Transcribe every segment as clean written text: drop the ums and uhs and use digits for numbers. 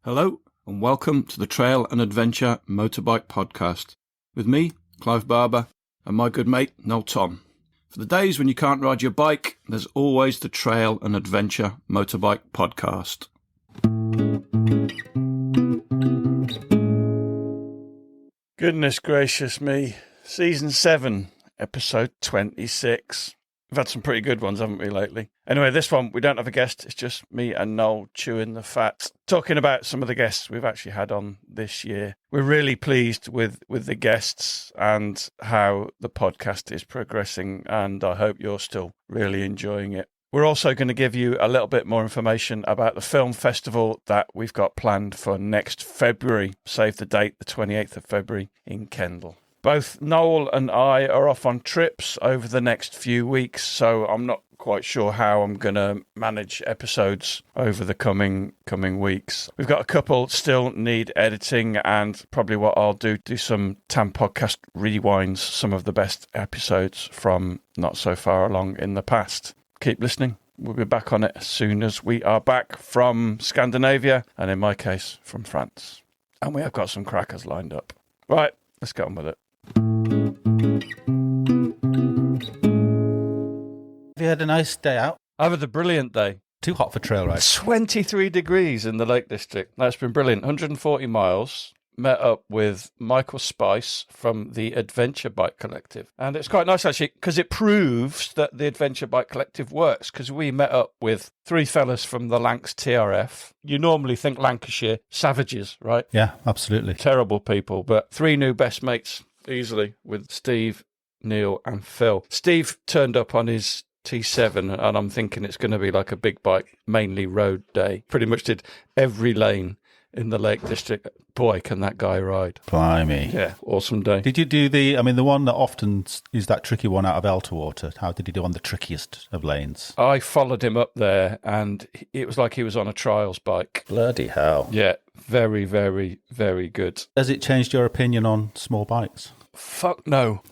Hello and welcome to the Trail and Adventure Motorbike Podcast with me, Clive Barber, and my good mate, Noel Tom. For the days when you can't ride your bike, there's always the Trail and Adventure Motorbike Podcast. Goodness gracious me. Season 7, episode 26. We've had some pretty good ones, haven't we, lately? Anyway, this one, we don't have a guest. It's just me and Noel chewing the fat, talking about some of the guests we've actually had on this year. We're really pleased with the guests and how the podcast is progressing, and I hope you're still really enjoying it. We're also going to give you a little bit more information about the film festival that we've got planned for next February. Save the date, the 28th of February in Kendal. Both Noel and I are off on trips over the next few weeks, so I'm not quite sure how I'm going to manage episodes over the coming weeks. We've got a couple still need editing, and probably what I'll do some TAMP podcast rewinds, some of the best episodes from not so far along in the past. Keep listening. We'll be back on it as soon as we are back from Scandinavia, and in my case, from France. And we have got some crackers lined up. Right, let's get on with it. Have you had a nice day out? I've had a brilliant day. Too hot for trail rides. 23 degrees in the Lake District. That's been brilliant. 140 miles. Met up with Michael Spice from the Adventure Bike Collective. And it's quite nice, actually, because it proves that the Adventure Bike Collective works, because we met up with 3 fellas from the Lancs TRF. You normally think Lancashire, savages, right? Yeah, absolutely. Terrible people, but 3 new best mates, easily, with Steve, Neil and Phil. Steve turned up on his T7, and I'm thinking it's going to be like a big bike, mainly road day. Pretty much did every lane in the Lake District. Boy, can that guy ride. Blimey. Yeah, awesome day. Did you do the one that often is that tricky one out of Elterwater? How did he do on the trickiest of lanes? I followed him up there, and it was like he was on a trials bike. Bloody hell. Yeah, very, very, very good. Has it changed your opinion on small bikes? Fuck no,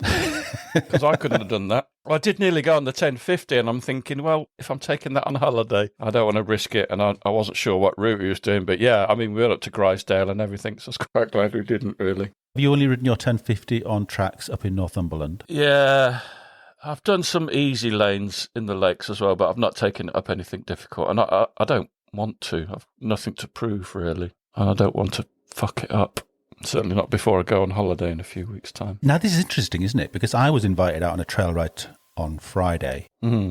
because I couldn't have done that. I did nearly go on the 1050, and I'm thinking, well, if I'm taking that on holiday, I don't want to risk it, and I wasn't sure what route he was doing. But yeah, I mean, we went up to Grisdale and everything, so I was quite glad we didn't, really. Have you only ridden your 1050 on tracks up in Northumberland? Yeah, I've done some easy lanes in the lakes as well, but I've not taken up anything difficult, and I don't want to. I've nothing to prove, really, and I don't want to fuck it up. Certainly not before I go on holiday in a few weeks' time. Now, this is interesting, isn't it? Because I was invited out on a trail ride on Friday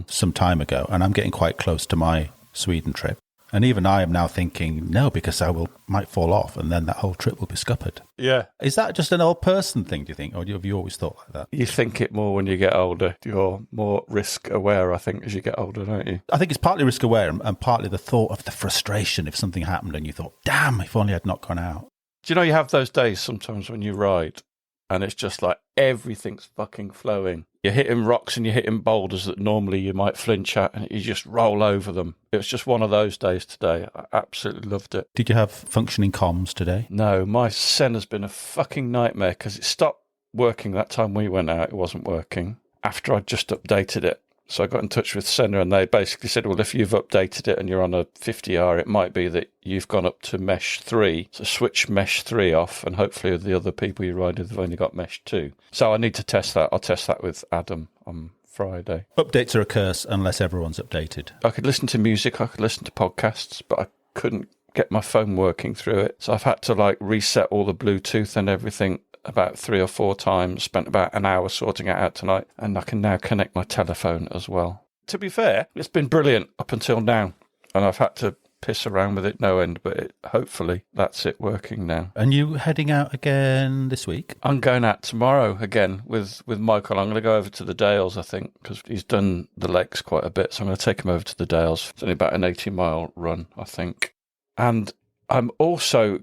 some time ago, and I'm getting quite close to my Sweden trip. And even I am now thinking, no, because might fall off, and then that whole trip will be scuppered. Yeah. Is that just an old person thing, do you think? Or have you always thought like that? You think it more when you get older. You're more risk aware, I think, as you get older, don't you? I think it's partly risk aware and partly the thought of the frustration if something happened and you thought, damn, if only I'd not gone out. Do you know you have those days sometimes when you ride and it's just like everything's fucking flowing? You're hitting rocks and you're hitting boulders that normally you might flinch at, and you just roll over them. It was just one of those days today. I absolutely loved it. Did you have functioning comms today? No, my Senna's been a fucking nightmare because it stopped working that time we went out. It wasn't working after I'd just updated it. So I got in touch with Senna, and they basically said, well, if you've updated it and you're on a 50R, it might be that you've gone up to Mesh 3. So switch Mesh 3 off, and hopefully the other people you ride with have only got Mesh 2. So I need to test that. I'll test that with Adam on Friday. Updates are a curse unless everyone's updated. I could listen to music, I could listen to podcasts, but I couldn't get my phone working through it. So I've had to reset all the Bluetooth and everything about 3 or 4 times, spent about an hour sorting it out tonight, and I can now connect my telephone as well. To be fair, it's been brilliant up until now, and I've had to piss around with it no end, but hopefully that's it working now. And you heading out again this week? I'm going out tomorrow again with Michael. I'm going to go over to the Dales, I think, because he's done the lakes quite a bit, so I'm going to take him over to the Dales. It's only about an 80-mile run, I think. And I'm also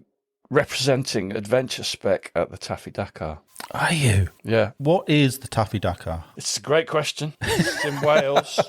representing Adventure Spec at the Taffy Dakar. Are you? Yeah. What is the Taffy Dakar? It's a great question. It's in Wales.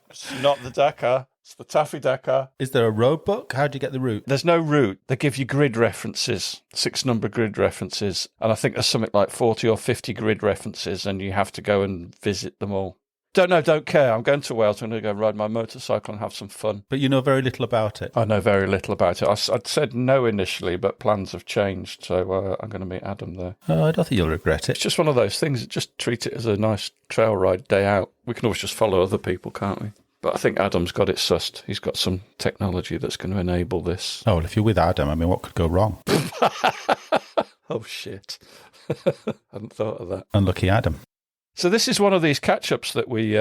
It's not the Dakar. It's the Taffy Dakar. Is there a road book? How do you get the route? There's no route. They give you grid references, 6-number grid references. And I think there's something like 40 or 50 grid references, and you have to go and visit them all. Don't care. I'm going to Wales. I'm going to go ride my motorcycle and have some fun. But you know very little about it. I know very little about it. I'd said no initially, but plans have changed, so I'm going to meet Adam there. I don't think you'll regret It's it. just one of those things. Just treat it as a nice trail ride day out. We can always just follow other people, can't we? But I think Adam's got it sussed. He's got some technology that's going to enable this. Oh, well, if you're with Adam, I mean, what could go wrong? Oh, shit. Hadn't thought of that. Unlucky Adam. So this is one of these catch-ups that we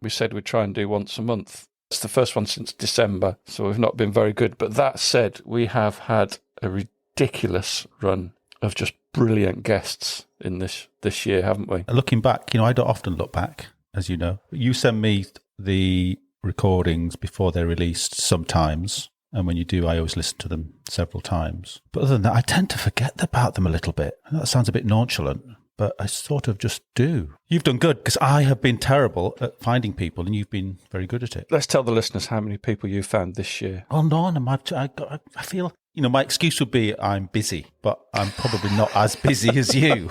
said we'd try and do once a month. It's the first one since December, so we've not been very good. But that said, we have had a ridiculous run of just brilliant guests in this year, haven't we? Looking back, I don't often look back, as you know. You send me the recordings before they're released sometimes, and when you do, I always listen to them several times. But other than that, I tend to forget about them a little bit. That sounds a bit nonchalant, but I sort of just do. You've done good, because I have been terrible at finding people, and you've been very good at it. Let's tell the listeners how many people you found this year. Oh, no, I feel, my excuse would be I'm busy, but I'm probably not as busy as you.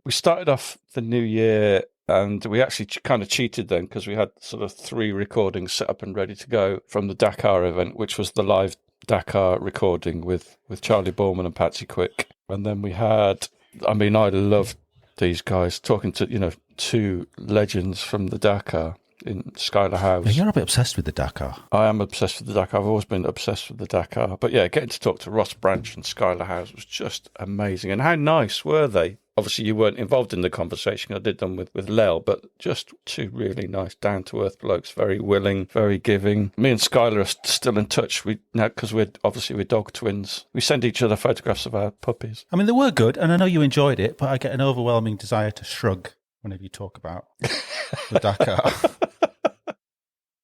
We started off the new year and we actually kind of cheated then because we had sort of 3 recordings set up and ready to go from the Dakar event, which was the live Dakar recording with Charlie Borman and Patsy Quick. And then we had, I loved these guys talking to, 2 legends from the Dakar in Schuyler House. Yeah, you're a bit obsessed with the Dakar. I am obsessed with the Dakar. I've always been obsessed with the Dakar. But yeah, getting to talk to Ross Branch and Schuyler House was just amazing. And how nice were they? Obviously, you weren't involved in the conversation. I did them with Lel, but just 2 really nice, down-to-earth blokes, very willing, very giving. Me and Schuyler are still in touch because we're dog twins. We send each other photographs of our puppies. I mean, they were good, and I know you enjoyed it, but I get an overwhelming desire to shrug whenever you talk about the Dakar.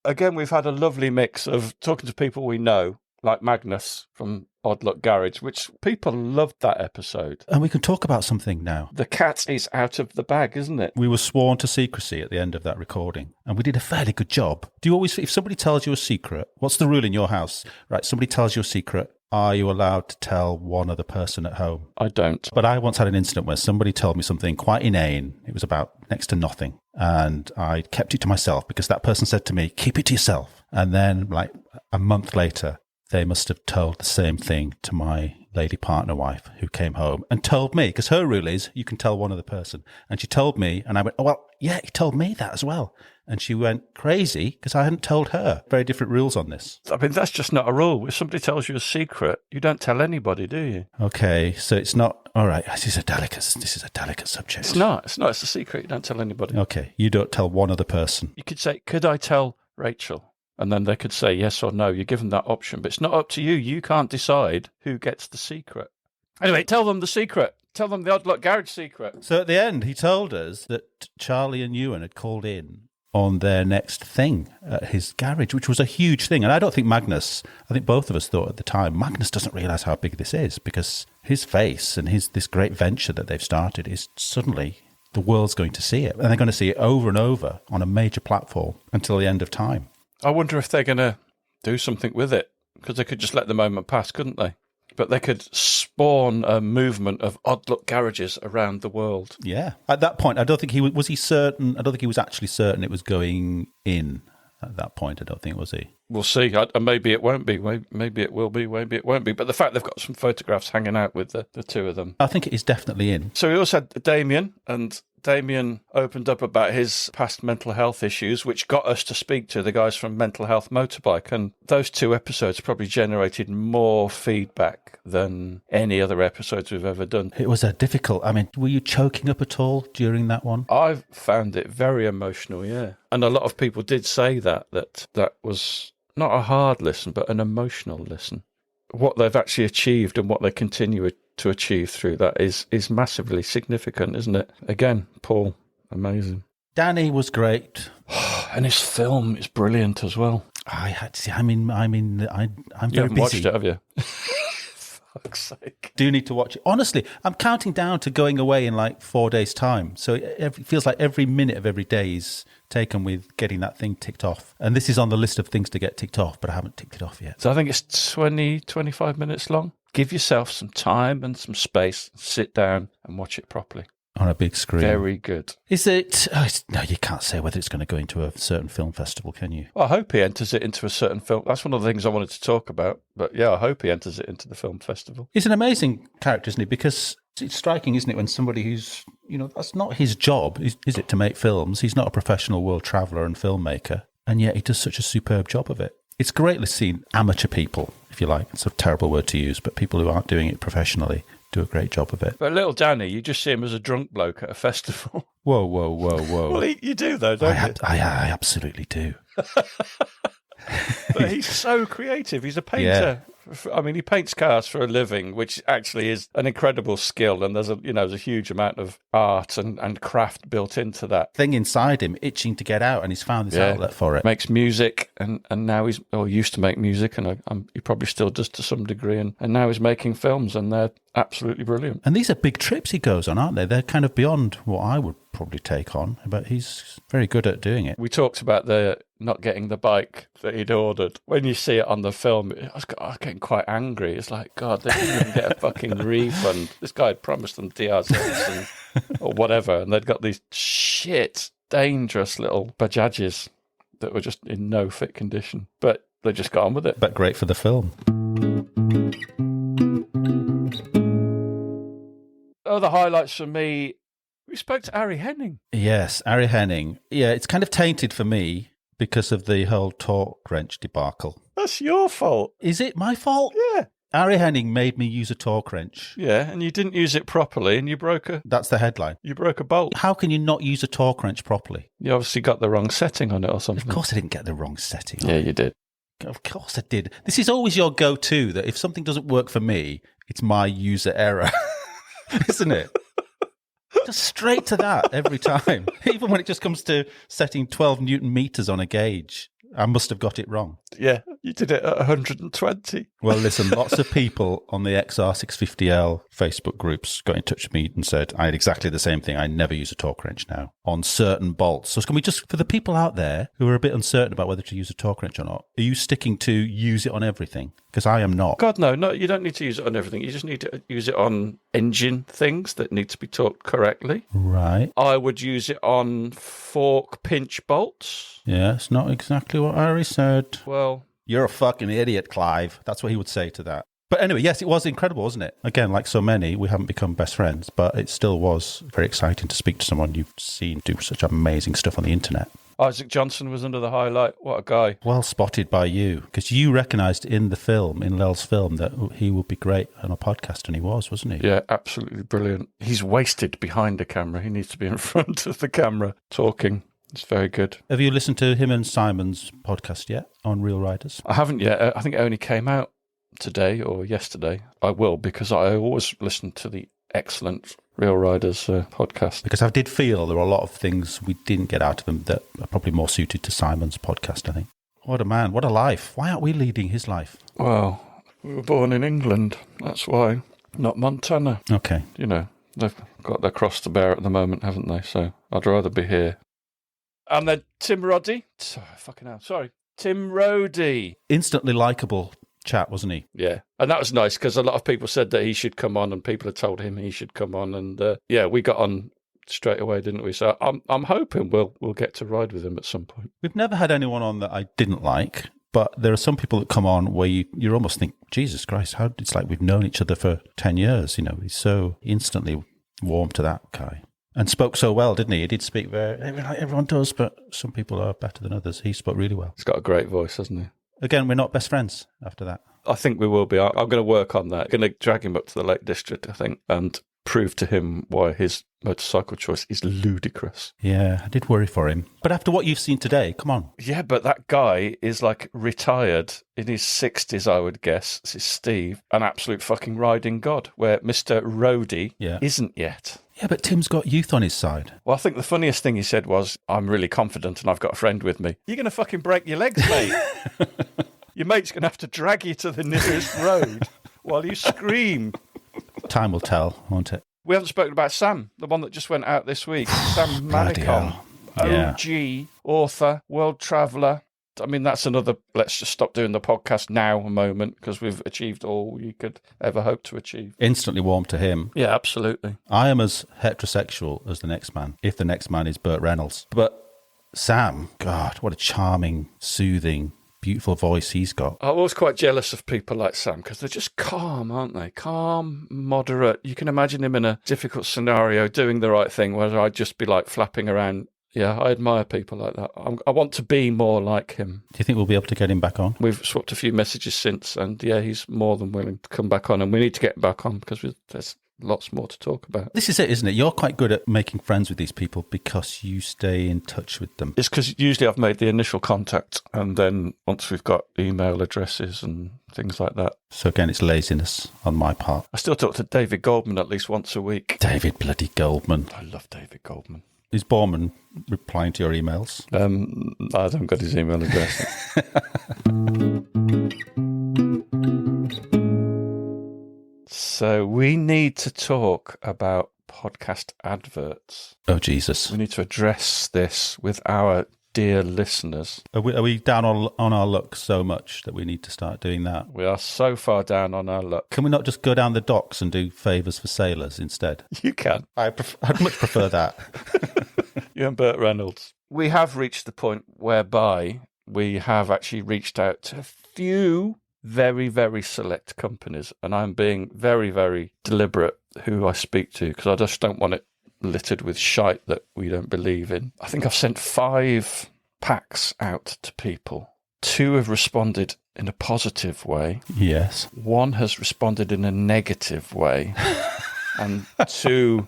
Again, we've had a lovely mix of talking to people we know, like Magnus from Odd Luck Garage, which people loved that episode. And we can talk about something now. The cat is out of the bag, isn't it? We were sworn to secrecy at the end of that recording, and we did a fairly good job. Do you always, if somebody tells you a secret, what's the rule in your house? Right, somebody tells you a secret, are you allowed to tell one other person at home? I don't. But I once had an incident where somebody told me something quite inane. It was about next to nothing. And I kept it to myself because that person said to me, keep it to yourself. And then like a month later, they must have told the same thing to my lady partner wife who came home and told me, because her rule is you can tell one other person. And she told me, and I went, oh, well, yeah, he told me that as well. And she went crazy because I hadn't told her. Very different rules on this. I mean, that's just not a rule. If somebody tells you a secret, you don't tell anybody, do you? Okay, so it's not, all right, this is a delicate subject. It's not. It's a secret. You don't tell anybody. Okay, you don't tell one other person. You could say, could I tell Rachel? And then they could say yes or no. You're given that option, but it's not up to you. You can't decide who gets the secret. Anyway, tell them the secret. Tell them the Odd Luck Garage secret. So at the end, he told us that Charlie and Ewan had called in on their next thing at his garage, which was a huge thing. And I don't think Magnus, I think both of us thought at the time, Magnus doesn't realise how big this is because his face and this great venture that they've started is suddenly the world's going to see it. And they're going to see it over and over on a major platform until the end of time. I wonder if they're going to do something with it, because they could just let the moment pass, couldn't they? But they could spawn a movement of Odd Luck Garages around the world. Yeah. At that point, I don't think was he certain? I don't think he was actually certain it was going in at that point. I don't think, was he? We'll see. Maybe it won't be. Maybe it will be. Maybe it won't be. But the fact they've got some photographs hanging out with the 2 of them. I think it is definitely in. So we also had Damien, and Damien opened up about his past mental health issues, which got us to speak to the guys from Mental Health Motorbike. And those 2 episodes probably generated more feedback than any other episodes we've ever done. It was difficult. I mean, were you choking up at all during that one? I found it very emotional, yeah. And a lot of people did say that was not a hard listen, but an emotional listen. What they've actually achieved and what they continue to achieve through that is massively significant, isn't it? Again, Paul, amazing. Danny was great. And his film is brilliant as well. I'm very You haven't busy. watched it, have you? Fuck's sake. Do need to watch it. Honestly, I'm counting down to going away in like 4 days' time. So it feels like every minute of every day is taken with getting that thing ticked off. And this is on the list of things to get ticked off, but I haven't ticked it off yet. So I think it's 20, 25 minutes long. Give yourself some time and some space. Sit down and watch it properly. On a big screen. Very good. Is it... no, you can't say whether it's going to go into a certain film festival, can you? Well, I hope he enters it into a certain film. That's one of the things I wanted to talk about. But yeah, I hope he enters it into the film festival. He's an amazing character, isn't he? Because it's striking, isn't it, when somebody who's, that's not his job, is it, to make films? He's not a professional world traveller and filmmaker, and yet he does such a superb job of it. It's great to see amateur people, if you like. It's a terrible word to use, but people who aren't doing it professionally do a great job of it. But little Danny, you just see him as a drunk bloke at a festival. Whoa, whoa, whoa, whoa. Well, you do, though, don't you? I absolutely do. But he's so creative. He's a painter. Yeah. I mean, he paints cars for a living, which actually is an incredible skill. And there's a huge amount of art and craft built into that thing inside him, itching to get out, and he's found this outlet for it. Makes music, and now used to make music, and he probably still does to some degree. And now he's making films, and they're absolutely brilliant. And these are big trips he goes on, aren't they? They're kind of beyond what I would probably take on, but he's very good at doing it. We talked about the not getting the bike that he'd ordered. When you see it on the film, I was getting quite angry. It's like, God, they didn't even get a fucking refund. This guy had promised them DRZs or whatever, and they'd got these shit, dangerous little Bajajes that were just in no fit condition. But they just got on with it. But great for the film. Other highlights for me, we spoke to Ari Henning. Yes, Ari Henning. Yeah, it's kind of tainted for me because of the whole torque wrench debacle. That's your fault. Is it my fault? Yeah. Ari Henning made me use a torque wrench. Yeah, and you didn't use it properly, and you broke That's the headline. You broke a bolt. How can you not use a torque wrench properly? You obviously got the wrong setting on it or something. Of course I didn't get the wrong setting on Yeah, it. you did. Of course I did. This is always your go-to, that if something doesn't work for me, it's my user error. Isn't it? Just straight to that every time. Even when it just comes to setting 12 Newton meters on a gauge, I must have got it wrong. Yeah, you did it at 120. Well, listen, lots of people on the XR650L Facebook groups got in touch with me and said, I had exactly the same thing. I never use a torque wrench now on certain bolts. So can we just, for the people out there who are a bit uncertain about whether to use a torque wrench or not, are you sticking to use it on everything? Because I am not. God, no, you don't need to use it on everything. You just need to use it on engine things that need to be torqued correctly. Right. I would use it on fork pinch bolts. Yeah, it's not exactly what Ari said. Well, you're a fucking idiot, Clive. That's what he would say to that. But anyway, yes, it was incredible, wasn't it? Again, like so many, we haven't become best friends, but it still was very exciting to speak to someone you've seen do such amazing stuff on the internet. Isaac Johnson was under the highlight. What a guy. Well spotted by you, because you recognised in the film, in Lel's film, that he would be great on a podcast, and he was, wasn't he? Yeah, absolutely brilliant. He's wasted behind a camera. He needs to be in front of the camera talking. It's very good. Have you listened to him and Simon's podcast yet on Real Riders? I haven't yet. I think it only came out today or yesterday. I will, because I always listen to the excellent Real Riders podcast. Because I did feel there were a lot of things we didn't get out of him that are probably more suited to Simon's podcast, I think. What a man. What a life. Why aren't we leading his life? Well, we were born in England. That's why. Not Montana. Okay. You know, they've got their cross to bear at the moment, haven't they? So I'd rather be here. And then Tim Roddy. Tim Roddy. Instantly likeable chat, wasn't he? Yeah. And that was nice, because a lot of people said that he should come on, and people had told him he should come on. And we got on straight away, didn't we? So I'm hoping we'll get to ride with him at some point. We've never had anyone on that I didn't like, but there are some people that come on where you almost think, Jesus Christ, it's like we've known each other for 10 years. You know, he's so instantly warm to that guy. And spoke so well, didn't he? He did speak everyone does, but some people are better than others. He spoke really well. He's got a great voice, hasn't he? Again, we're not best friends after that. I think we will be. I'm going to work on that. I'm going to drag him up to the Lake District, I think, and prove to him why his motorcycle choice is ludicrous. Yeah, I did worry for him. But after what you've seen today, come on. Yeah, but that guy is like retired in his 60s, I would guess. This is Steve, an absolute fucking riding god, where Mr. Rhodey isn't yet. Yeah, but Tim's got youth on his side. Well, I think the funniest thing he said was, I'm really confident and I've got a friend with me. You're going to fucking break your legs, mate. Your mate's going to have to drag you to the nearest road while you scream. Time will tell, won't it? We haven't spoken about Sam, the one that just went out this week. Sam Bloody Manicom, hell. Yeah. OG, author, world traveller, I mean, that's another let's just stop doing the podcast now moment because we've achieved all you could ever hope to achieve. Instantly warm to him. Yeah, absolutely. I am as heterosexual as the next man, if the next man is Burt Reynolds. But Sam, God, what a charming, soothing, beautiful voice he's got. I'm always quite jealous of people like Sam because they're just calm, aren't they? Calm, moderate. You can imagine him in a difficult scenario doing the right thing, whereas I'd just be like flapping around. Yeah, I admire people like that. I want to be more like him. Do you think we'll be able to get him back on? We've swapped a few messages since, and yeah, he's more than willing to come back on, and we need to get him back on because there's lots more to talk about. This is it, isn't it? You're quite good at making friends with these people because you stay in touch with them. It's because usually I've made the initial contact, and then once we've got email addresses and things like that. So again, it's laziness on my part. I still talk to David Goldman at least once a week. David bloody Goldman. I love David Goldman. Is Borman replying to your emails? I haven't got his email address. So we need to talk about podcast adverts. Oh, Jesus. We need to address this with our dear listeners. Are we down on our luck so much that we need to start doing that? We are so far down on our luck. Can we not just go down the docks and do favours for sailors instead? You can. I'd much prefer that. You and Burt Reynolds. We have reached the point whereby we have actually reached out to a few very, very select companies, and I'm being very, very deliberate who I speak to because I just don't want it littered with shite that we don't believe in. I think I've sent 5 packs out to people. 2 have responded in a positive way. Yes. 1 has responded in a negative way. And 2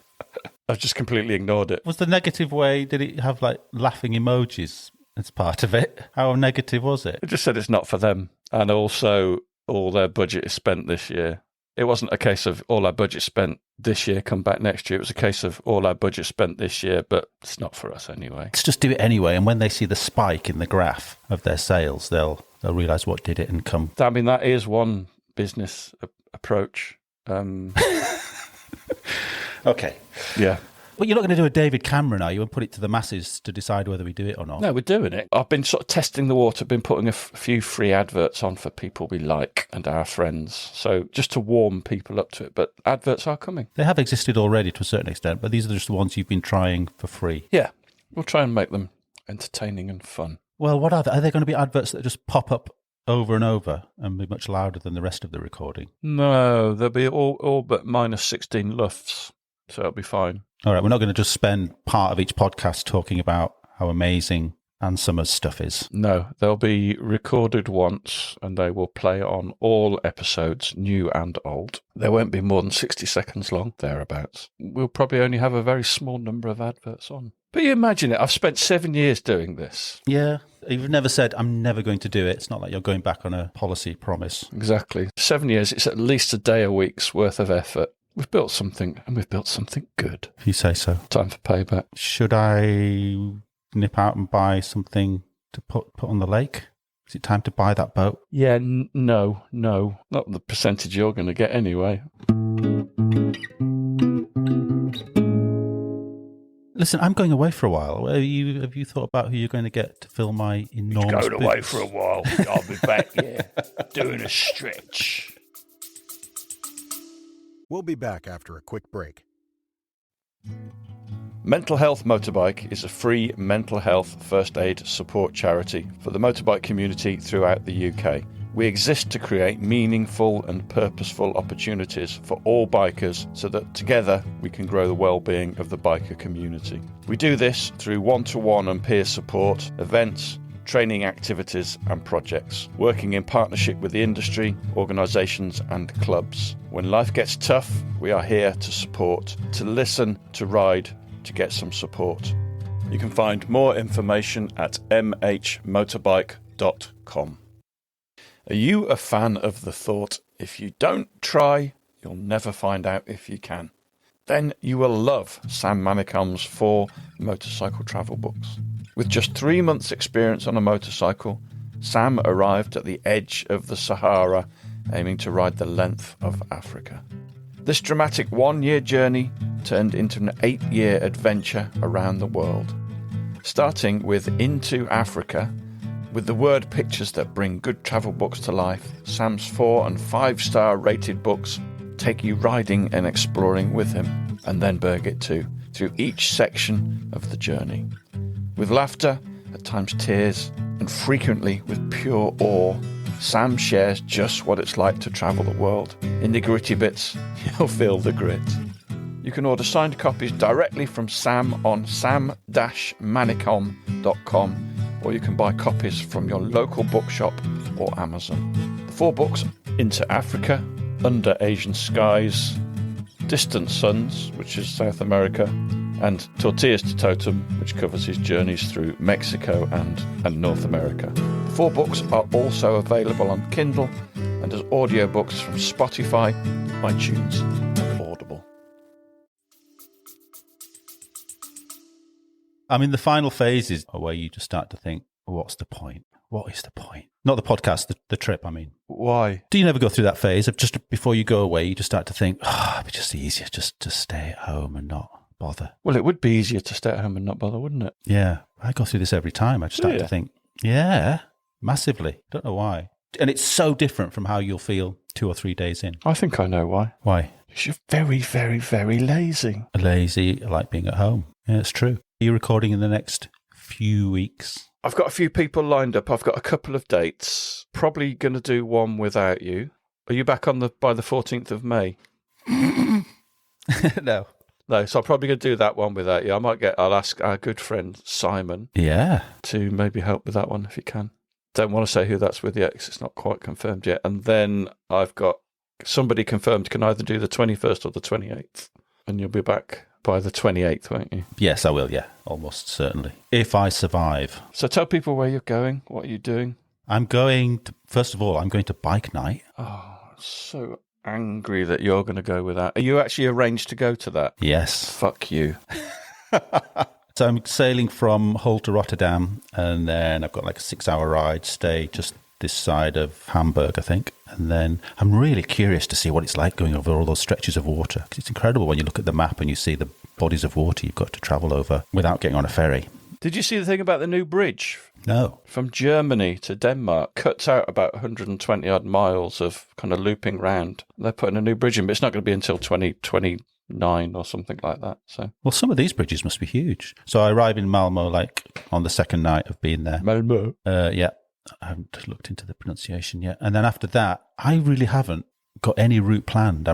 have just completely ignored it. Was the negative way, did it have like laughing emojis as part of it? How negative was it? It just said it's not for them. And also all their budget is spent this year. It wasn't a case of all our budget spent this year, come back next year. It was a case of all our budget spent this year, but it's not for us anyway. Let's just do it anyway. And when they see the spike in the graph of their sales, they'll realise what did it and come. I mean, that is one business approach. Okay. Yeah. But you're not going to do a David Cameron, are you, and put it to the masses to decide whether we do it or not? No, we're doing it. I've been sort of testing the water, been putting a few free adverts on for people we like and our friends. So just to warm people up to it. But adverts are coming. They have existed already to a certain extent, but these are just the ones you've been trying for free. Yeah. We'll try and make them entertaining and fun. Well, what are they? Are they going to be adverts that just pop up over and over and be much louder than the rest of the recording? No, they'll be all but minus 16 lufts. So it'll be fine. All right, we're not going to just spend part of each podcast talking about how amazing Ann Summers' stuff is. No, they'll be recorded once and they will play on all episodes, new and old. There won't be more than 60 seconds long, thereabouts. We'll probably only have a very small number of adverts on. But you imagine it, I've spent 7 years doing this. Yeah, you've never said, I'm never going to do it. It's not like you're going back on a policy promise. Exactly. 7 years, it's at least a day a week's worth of effort. We've built something, and we've built something good. If you say so. Time for payback. Should I nip out and buy something to put on the lake? Is it time to buy that boat? Yeah, no. Not the percentage you're going to get anyway. Listen, I'm going away for a while. Have you thought about who you're going to get to fill my enormous Going away for a while. I'll be back, doing a stretch. We'll be back after a quick break. Mental Health Motorbike is a free mental health first aid support charity for the motorbike community throughout the UK. We exist to create meaningful and purposeful opportunities for all bikers so that together we can grow the well-being of the biker community. We do this through one-to-one and peer support, events, training activities and projects, working in partnership with the industry, organisations and clubs. When life gets tough, we are here to support, to listen, to ride, to get some support. You can find more information at mhmotorbike.com. Are you a fan of the thought, if you don't try, you'll never find out if you can? Then you will love Sam Manicom's 4 motorcycle travel books. With just 3 months' experience on a motorcycle, Sam arrived at the edge of the Sahara, aiming to ride the length of Africa. This dramatic 1-year journey turned into an 8-year adventure around the world. Starting with Into Africa, With the word pictures that bring good travel books to life, Sam's 4- and 5-star rated books take you riding and exploring with him, and then Birgit too, through each section of the journey. With laughter, at times tears, and frequently with pure awe, Sam shares just what it's like to travel the world. In the gritty bits, you'll feel the grit. You can order signed copies directly from Sam on sam-manicom.com, or you can buy copies from your local bookshop or Amazon. The 4 books: Into Africa, Under Asian Skies, Distant Suns, which is South America, and Tortillas to Totem, which covers his journeys through Mexico and North America. The 4 books are also available on Kindle and as audiobooks from Spotify, iTunes, and Audible. I mean, the final phases are where you just start to think, what's the point? What is the point? Not the podcast, the trip, I mean. Why? Do you never go through that phase of just before you go away, you just start to think, it'd be just easier just to stay at home and not bother? Well, it would be easier to stay at home and not bother, wouldn't it? Yeah, I go through this every time. I just start to think, yeah, massively. Don't know why. And it's so different from how you'll feel 2 or 3 days in. I think I know why. Why? Because you're very, very, very lazy. Lazy, I like being at home. Yeah, it's true. Are you recording in the next few weeks? I've got a few people lined up. I've got a couple of dates. Probably going to do one without you. Are you back by the 14th of May? No. No, so I'm probably going to do that one without you. I'll ask our good friend Simon to maybe help with that one if he can. Don't want to say who that's with yet because it's not quite confirmed yet. And then I've got somebody confirmed can either do the 21st or the 28th. And you'll be back by the 28th, won't you? Yes, I will, yeah. Almost certainly. If I survive. So tell people where you're going. What are you doing? First of all, I'm going to bike night. Oh, so angry that you're going to go with that. Are you actually arranged to go to that? Yes. Fuck you. So I'm sailing from Hull to Rotterdam, and then I've got like a 6-hour ride, stay just this side of Hamburg, I think. And then I'm really curious to see what it's like going over all those stretches of water. Because it's incredible when you look at the map and you see the bodies of water you've got to travel over without getting on a ferry. Did you see the thing about the new bridge? No. From Germany to Denmark, cuts out about 120 odd miles of kind of looping round. They're putting a new bridge in, but it's not going to be until 2029 or something like that. So, well, some of these bridges must be huge. So I arrive in Malmo like on the second night of being there. Malmo? Yeah. I haven't looked into the pronunciation yet. And then after that, I really haven't got any route planned.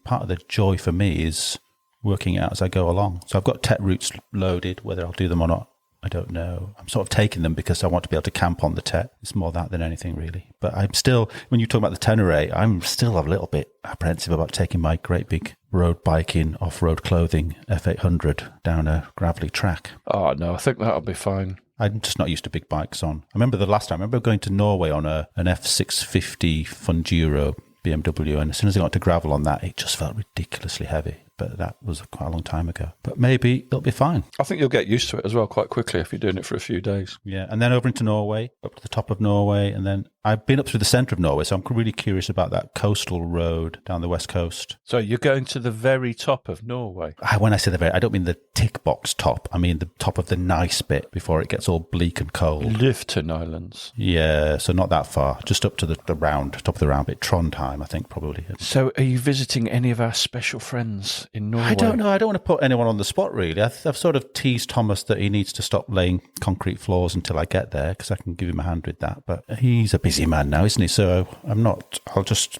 Part of the joy for me is working out as I go along. So I've got tech routes loaded. Whether I'll do them or not, I don't know. I'm sort of taking them because I want to be able to camp on the tech. It's more that than anything, really. But I'm still, when you talk about the Tenere, I'm still a little bit apprehensive about taking my great big road biking, off-road clothing F800 down a gravelly track. Oh, no, I think that'll be fine. I'm just not used to big bikes on. I remember the last time, I remember going to Norway on an F650 Funduro BMW, and as soon as I got to gravel on that, it just felt ridiculously heavy. But that was quite a long time ago. But maybe it'll be fine. I think you'll get used to it as well quite quickly if you're doing it for a few days. Yeah, and then over into Norway, up to the top of Norway, and then I've been up through the centre of Norway, so I'm really curious about that coastal road down the west coast. So you're going to the very top of Norway? When I say the very, I don't mean the tick box top. I mean the top of the nice bit before it gets all bleak and cold. Lifton Islands. Yeah, so not that far, just up to the top of the round bit, Trondheim, I think probably. So are you visiting any of our special friends in Norway? I don't know. I don't want to put anyone on the spot, really. I've sort of teased Thomas that he needs to stop laying concrete floors until I get there, because I can give him a hand with that. But he's a busy man now, isn't he? So I'll just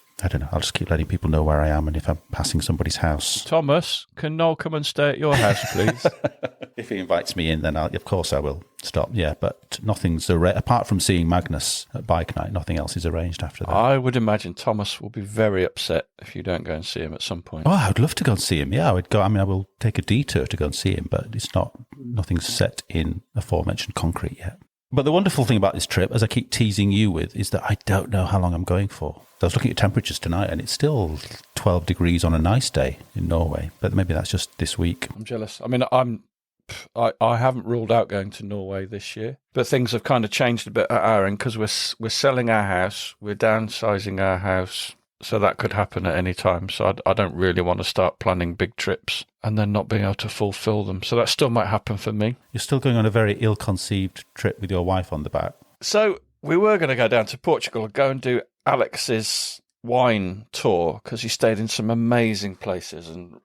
keep letting people know where I am and if I'm passing somebody's house. Thomas, can Noel come and stay at your house, please? If he invites me in, then of course I will stop. Yeah, but nothing's apart from seeing Magnus at bike night. Nothing else is arranged after that. I would imagine Thomas will be very upset if you don't go and see him at some point. Oh, I would love to go and see him. Yeah, I would go. I mean, I will take a detour to go and see him, but nothing's set in aforementioned concrete yet. But the wonderful thing about this trip, as I keep teasing you with, is that I don't know how long I'm going for. I was looking at temperatures tonight, and it's still 12 degrees on a nice day in Norway. But maybe that's just this week. I'm jealous. I mean, I haven't ruled out going to Norway this year, but things have kind of changed a bit at our end because we're selling our house, we're downsizing our house, so that could happen at any time. So I don't really want to start planning big trips and then not being able to fulfill them. So that still might happen for me. You're still going on a very ill-conceived trip with your wife on the back. So we were going to go down to Portugal and go and do Alex's wine tour because he stayed in some amazing places and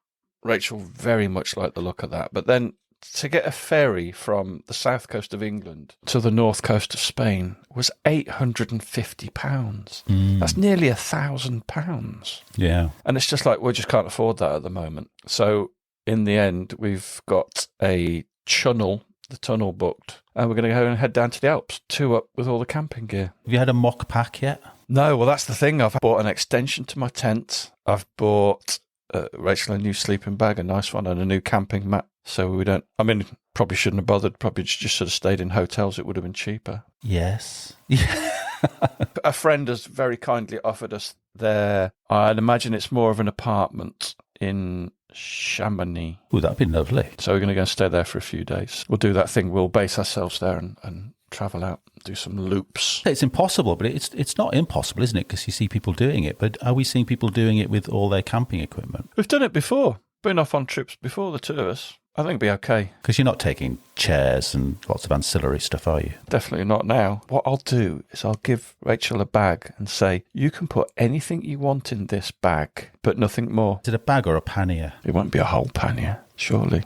Rachel very much liked the look of that. But then to get a ferry from the south coast of England to the north coast of Spain was £850. That's nearly £1,000. Yeah. And it's just like, we just can't afford that at the moment. So in the end, we've got the tunnel booked, and we're going to go and head down to the Alps, two up with all the camping gear. Have you had a mock pack yet? No, well, that's the thing. I've bought an extension to my tent. I've bought Rachel a new sleeping bag, a nice one, and a new camping mat. So we don't, I mean, probably shouldn't have bothered. Probably just sort of stayed in hotels. It would have been cheaper. Yes. A friend has very kindly offered us their, I'd imagine it's more of an apartment in Chamonix. Oh, that'd be lovely. So we're going to go and stay there for a few days. We'll do that thing. We'll base ourselves there and travel out, do some loops. It's impossible, but it's not impossible, isn't it? Because you see people doing it. But are we seeing people doing it with all their camping equipment? We've done it before. Been off on trips before, the two of us. I think it'll be okay. Because you're not taking chairs and lots of ancillary stuff, are you? Definitely not now. What I'll do is I'll give Rachel a bag and say, you can put anything you want in this bag, but nothing more. Is it a bag or a pannier? It won't be a whole pannier, surely.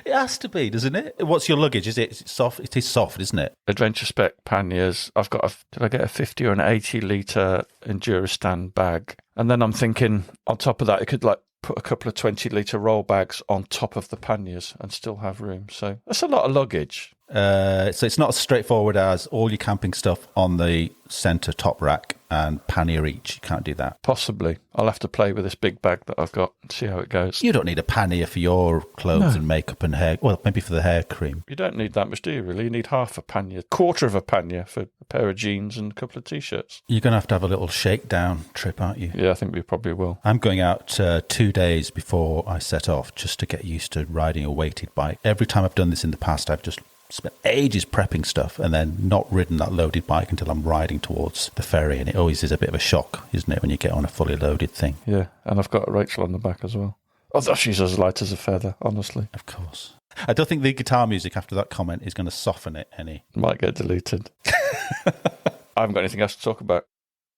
It has to be, doesn't it? What's your luggage? Is it soft? It is soft, isn't it? Adventure Spec panniers. I've got did I get a 50 or an 80 litre Enduristan bag? And then I'm thinking, on top of that, it could put a couple of 20 litre roll bags on top of the panniers and still have room. So that's a lot of luggage. So it's not as straightforward as all your camping stuff on the centre top rack and pannier each. You can't do that. Possibly. I'll have to play with this big bag that I've got and see how it goes. You don't need a pannier for your clothes and makeup and hair. Well, maybe for the hair cream. You don't need that much, do you, really? You need half a pannier, quarter of a pannier for a pair of jeans and a couple of T-shirts. You're going to have a little shakedown trip, aren't you? Yeah, I think we probably will. I'm going out 2 days before I set off just to get used to riding a weighted bike. Every time I've done this in the past, I've just spent ages prepping stuff and then not ridden that loaded bike until I'm riding towards the ferry, and it always is a bit of a shock, isn't it, when you get on a fully loaded thing? Yeah, and I've got Rachel on the back as well. Although she's as light as a feather, honestly. Of course. I don't think the guitar music after that comment is going to soften it any. Might get deleted. I haven't got anything else to talk about.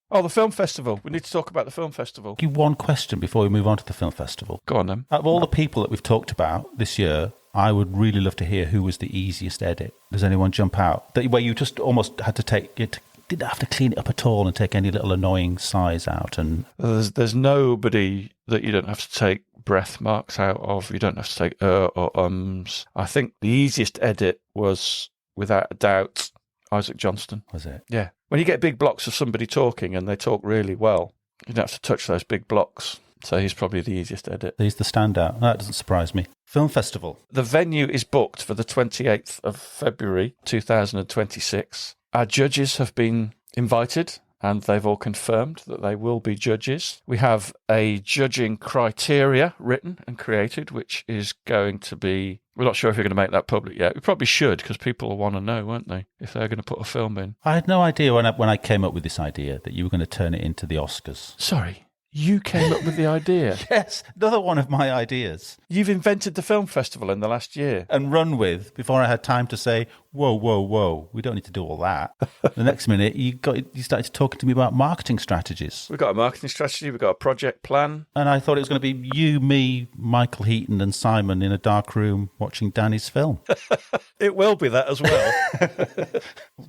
Oh, the film festival. We need to talk about the film festival. One question before we move on to the film festival. Go on then. Out of all the people that we've talked about this year, I would really love to hear who was the easiest edit. Does anyone jump out? Where you just almost had to take it, didn't have to clean it up at all and take any little annoying size out. And there's nobody that you don't have to take breath marks out of. You don't have to take or ums. I think the easiest edit was, without a doubt, Isaac Johnston. Was it? Yeah. When you get big blocks of somebody talking and they talk really well, you don't have to touch those big blocks. So he's probably the easiest edit. He's the standout. That doesn't surprise me. Film festival. The venue is booked for the 28th of February 2026. Our judges have been invited and they've all confirmed that they will be judges. We have a judging criteria written and created, which is going to be... We're not sure if we're going to make that public yet. We probably should, because people will want to know, won't they, if they're going to put a film in. I had no idea when I came up with this idea that you were going to turn it into the Oscars. Sorry, you came up with the idea? Yes, another one of my ideas. You've invented the film festival in the last year. And run with before I had time to say, whoa, we don't need to do all that. The next minute, you started talking to me about marketing strategies. We've got a marketing strategy, we've got a project plan. And I thought it was going to be you, me, Michael Heaton and Simon in a dark room watching Danny's film. It will be that as well.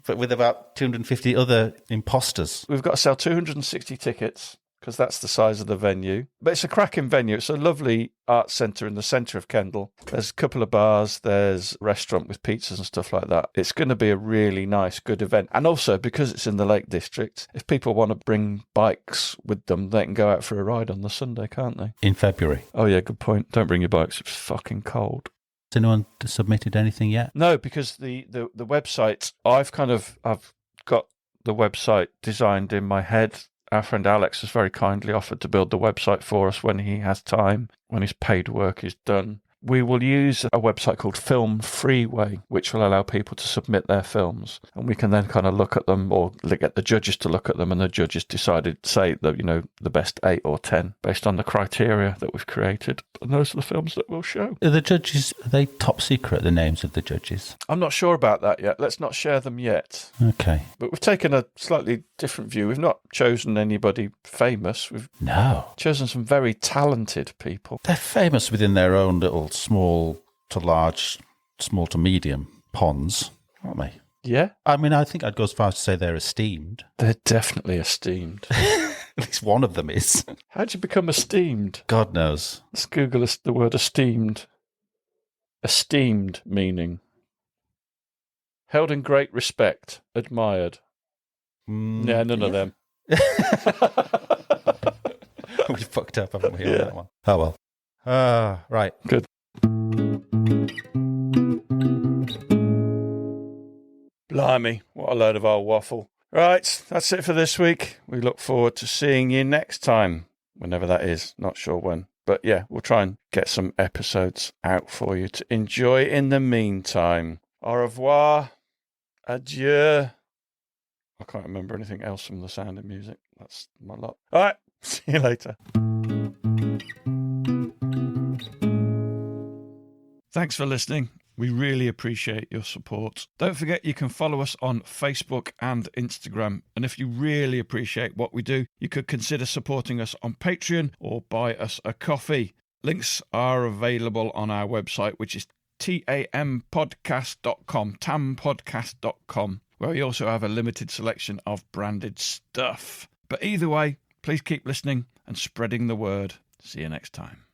But with about 250 other imposters. We've got to sell 260 tickets, because that's the size of the venue. But it's a cracking venue. It's a lovely art centre in the centre of Kendal. There's a couple of bars, there's a restaurant with pizzas and stuff like that. It's going to be a really nice, good event. And also, because it's in the Lake District, if people want to bring bikes with them, they can go out for a ride on the Sunday, can't they? In February. Oh yeah, good point. Don't bring your bikes. It's fucking cold. Has anyone submitted anything yet? No, because the website, I've got the website designed in my head. Our friend Alex has very kindly offered to build the website for us when he has time, when his paid work is done. we will use a website called Film Freeway, which will allow people to submit their films. And we can then kind of look at them or get the judges to look at them. And the judges decided, say, the best 8 or 10 based on the criteria that we've created. And those are the films that we'll show. Are the judges, are they top secret, the names of the judges? I'm not sure about that yet. Let's not share them yet. Okay. But we've taken a slightly different view. We've not chosen anybody famous. We've chosen some very talented people. They're famous within their own little small to large, small to medium ponds, aren't they? Yeah. I mean, I think I'd go as far as to say they're esteemed. They're definitely esteemed. At least one of them is. How'd you become esteemed? God knows. Let's Google the word esteemed. Esteemed meaning. Held in great respect. Admired. Yeah, none of them. We fucked up, haven't we, on that one? Oh, well. Right. Good. Blimey, what a load of old waffle. Right, that's it for this week. We look forward to seeing you next time, whenever that is. Not sure when. But yeah, we'll try and get some episodes out for you to enjoy in the meantime. Au revoir. Adieu. I can't remember anything else from The Sound of Music. That's my lot. All right, see you later. Thanks for listening. We really appreciate your support. Don't forget you can follow us on Facebook and Instagram. And if you really appreciate what we do, you could consider supporting us on Patreon or buy us a coffee. Links are available on our website, which is tampodcast.com, tampodcast.com, where we also have a limited selection of branded stuff. But either way, please keep listening and spreading the word. See you next time.